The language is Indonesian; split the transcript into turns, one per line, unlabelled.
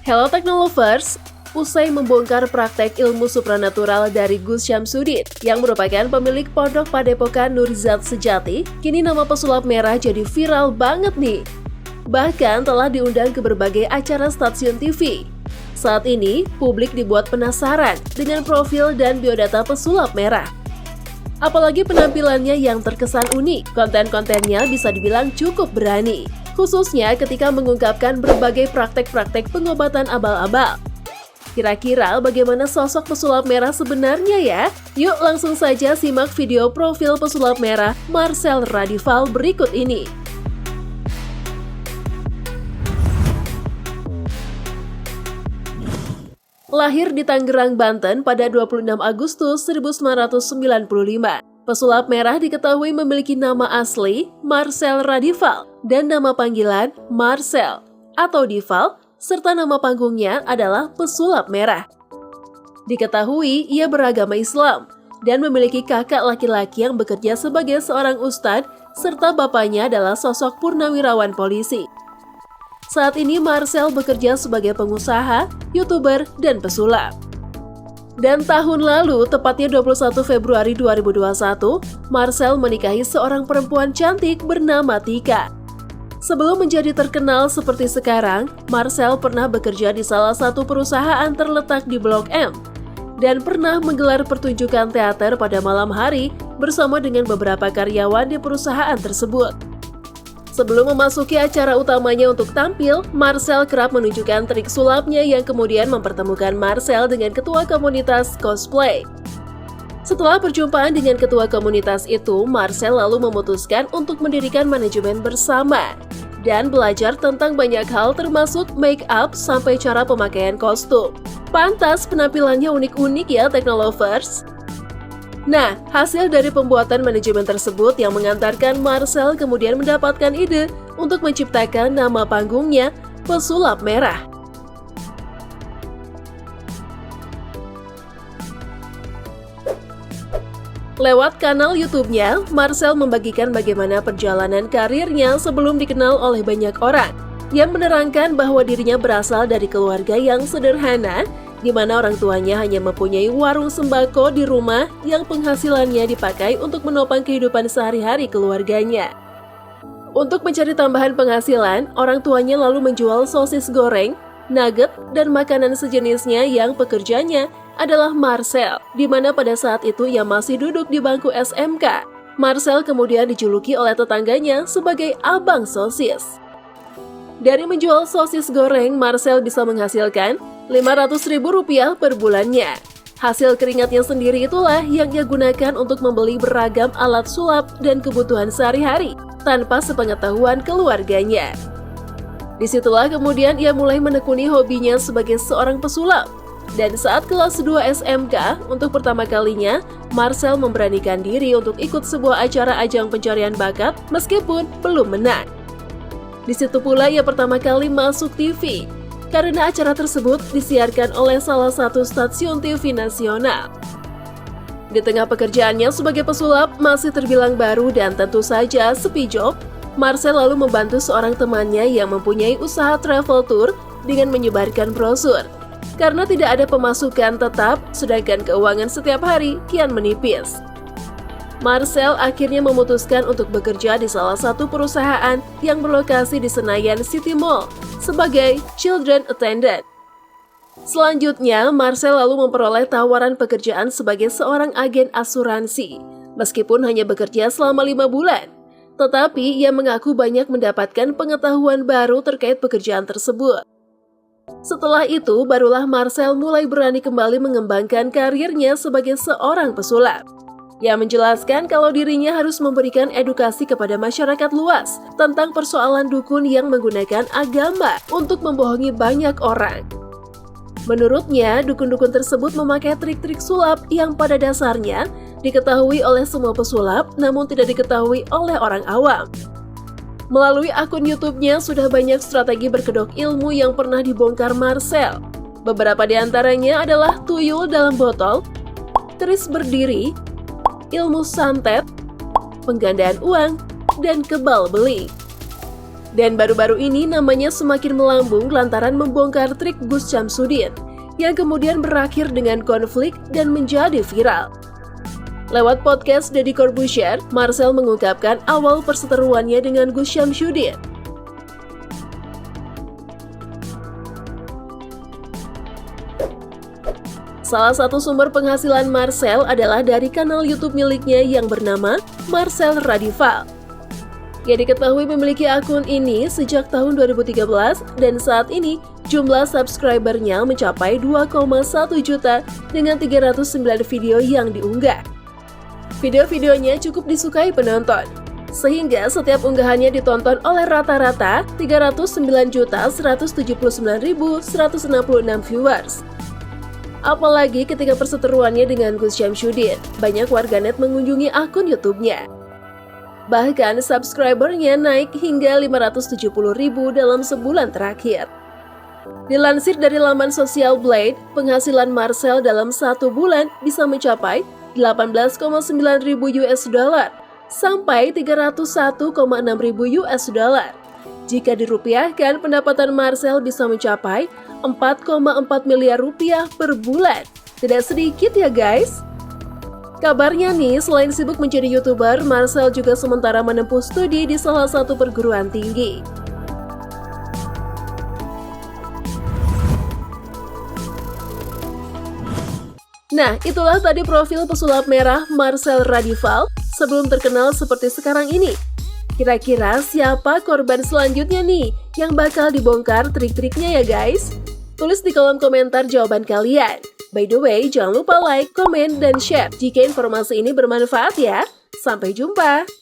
Hello Technolovers, usai membongkar praktek ilmu supranatural dari Gus Syamsuddin yang merupakan pemilik pondok Padepokan Nurizat Sejati, kini nama pesulap merah jadi viral banget nih. Bahkan telah diundang ke berbagai acara stasiun TV. Saat ini, publik dibuat penasaran dengan profil dan biodata pesulap merah. Apalagi penampilannya yang terkesan unik, konten-kontennya bisa dibilang cukup berani. Khususnya ketika mengungkapkan berbagai praktek-praktek pengobatan abal-abal. Kira-kira bagaimana sosok pesulap merah sebenarnya ya? Yuk langsung saja simak video profil pesulap merah Marcel Radival berikut ini. Lahir di Tangerang, Banten pada 26 Agustus 1995. Pesulap merah diketahui memiliki nama asli Marcel Radival dan nama panggilan Marcel atau Dival, serta nama panggungnya adalah pesulap merah. Diketahui ia beragama Islam dan memiliki kakak laki-laki yang bekerja sebagai seorang ustadz, serta bapaknya adalah sosok purnawirawan polisi. Saat ini Marcel bekerja sebagai pengusaha, YouTuber, dan pesulap. Dan tahun lalu, tepatnya 21 Februari 2021, Marcel menikahi seorang perempuan cantik bernama Tika. Sebelum menjadi terkenal seperti sekarang, Marcel pernah bekerja di salah satu perusahaan terletak di Blok M dan pernah menggelar pertunjukan teater pada malam hari bersama dengan beberapa karyawan di perusahaan tersebut. Sebelum memasuki acara utamanya untuk tampil, Marcel kerap menunjukkan trik sulapnya yang kemudian mempertemukan Marcel dengan ketua komunitas cosplay. Setelah perjumpaan dengan ketua komunitas itu, Marcel lalu memutuskan untuk mendirikan manajemen bersama dan belajar tentang banyak hal termasuk make up sampai cara pemakaian kostum. Pantas penampilannya unik-unik ya Technolovers. Nah, hasil dari pembuatan manajemen tersebut yang mengantarkan Marcel kemudian mendapatkan ide untuk menciptakan nama panggungnya Pesulap Merah. Lewat kanal YouTube-nya, Marcel membagikan bagaimana perjalanan karirnya sebelum dikenal oleh banyak orang, yang menerangkan bahwa dirinya berasal dari keluarga yang sederhana, di mana orang tuanya hanya mempunyai warung sembako di rumah yang penghasilannya dipakai untuk menopang kehidupan sehari-hari keluarganya. Untuk mencari tambahan penghasilan, orang tuanya lalu menjual sosis goreng, nugget, dan makanan sejenisnya yang pekerjanya adalah Marcel, di mana pada saat itu ia masih duduk di bangku SMK. Marcel kemudian dijuluki oleh tetangganya sebagai Abang Sosis. Dari menjual sosis goreng, Marcel bisa menghasilkan Rp500.000 per bulannya. Hasil keringatnya sendiri itulah yang ia gunakan untuk membeli beragam alat sulap dan kebutuhan sehari-hari tanpa sepengetahuan keluarganya. Disitulah kemudian ia mulai menekuni hobinya sebagai seorang pesulap. Dan saat kelas 2 SMK, untuk pertama kalinya, Marcel memberanikan diri untuk ikut sebuah acara ajang pencarian bakat meskipun belum menang. Di situ pula ia pertama kali masuk TV, karena acara tersebut disiarkan oleh salah satu stasiun TV nasional. Di tengah pekerjaannya sebagai pesulap masih terbilang baru dan tentu saja sepi job, Marcel lalu membantu seorang temannya yang mempunyai usaha travel tour dengan menyebarkan brosur. Karena tidak ada pemasukan tetap, sedangkan keuangan setiap hari kian menipis. Marcel akhirnya memutuskan untuk bekerja di salah satu perusahaan yang berlokasi di Senayan City Mall sebagai children attendant. Selanjutnya, Marcel lalu memperoleh tawaran pekerjaan sebagai seorang agen asuransi, meskipun hanya bekerja selama 5 bulan. Tetapi ia mengaku banyak mendapatkan pengetahuan baru terkait pekerjaan tersebut. Setelah itu, barulah Marcel mulai berani kembali mengembangkan karirnya sebagai seorang pesulap. Ia menjelaskan kalau dirinya harus memberikan edukasi kepada masyarakat luas tentang persoalan dukun yang menggunakan agama untuk membohongi banyak orang. Menurutnya, dukun-dukun tersebut memakai trik-trik sulap yang pada dasarnya diketahui oleh semua pesulap namun tidak diketahui oleh orang awam. Melalui akun YouTube-nya sudah banyak strategi berkedok ilmu yang pernah dibongkar Marcel. Beberapa di antaranya adalah tuyul dalam botol, keris berdiri, ilmu santet, penggandaan uang, dan kebal beli. Dan baru-baru ini namanya semakin melambung lantaran membongkar trik Gus Syamsuddin, yang kemudian berakhir dengan konflik dan menjadi viral. Lewat podcast Deddy Corbuzier, Marcel mengungkapkan awal perseteruannya dengan Gus Syamsuddin. Salah satu sumber penghasilan Marcel adalah dari kanal YouTube miliknya yang bernama Marcel Radival. Ia diketahui memiliki akun ini sejak tahun 2013 dan saat ini jumlah subscribernya mencapai 2,1 juta dengan 309 video yang diunggah. Video-videonya cukup disukai penonton, sehingga setiap unggahannya ditonton oleh rata-rata 309.179.166 viewers. Apalagi ketika perseteruannya dengan Gus Syamsuddin, banyak warganet mengunjungi akun YouTube-nya. Bahkan subscribernya naik hingga 570.000 dalam sebulan terakhir. Dilansir dari laman sosial Blade, penghasilan Marcel dalam 1 bulan bisa mencapai 18,9 ribu US dollar sampai 301,6 ribu US dollar. Jika dirupiahkan, pendapatan Marcel bisa mencapai 4,4 miliar rupiah per bulan. Tidak sedikit ya guys. Kabarnya nih, selain sibuk menjadi YouTuber, Marcel juga sementara menempuh studi di salah satu perguruan tinggi. Nah, itulah tadi profil pesulap merah Marcel Radival sebelum terkenal seperti sekarang ini. Kira-kira siapa korban selanjutnya nih yang bakal dibongkar trik-triknya ya guys? Tulis di kolom komentar jawaban kalian. By the way, jangan lupa like, komen, dan share jika informasi ini bermanfaat ya. Sampai jumpa!